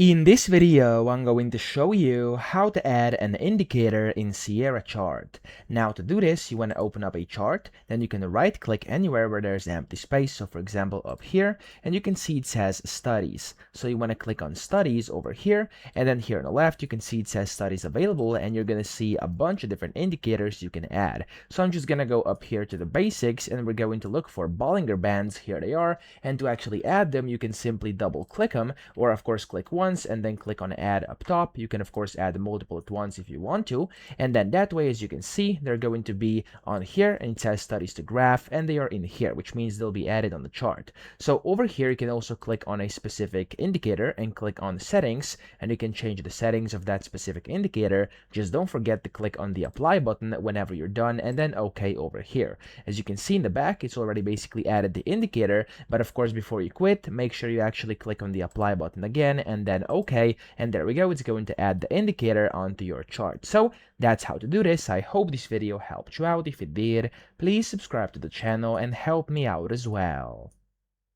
In this video, I'm going to show you how to add an indicator in Sierra Chart. Now to do this, you want to open up a chart, then you can right click anywhere where there's empty space. So for example, up here, and you can see it says studies. So you want to click on studies over here, and then here on the left, you can see it says studies available, and you're going to see a bunch of different indicators you can add. So I'm just going to go up here to the basics, and we're going to look for Bollinger Bands. Here they are. And to actually add them, you can simply double click them, or of course click once and then click on add up top. You can of course add multiple at once if you want to, and then that way, as you can see, they're going to be on here, and it says studies to graph, and they are in here, which means they'll be added on the chart. So over here, you can also click on a specific indicator and click on settings, and you can change the settings of that specific indicator. Just don't forget to click on the apply button whenever you're done, and then OK over here. As you can see in the back, it's already basically added the indicator, but of course before you quit, make sure you actually click on the apply button again, and then OK, and there we go. It's going to add the indicator onto your chart. So that's how to do this. I hope this video helped you out. If it did, please subscribe to the channel and help me out as well.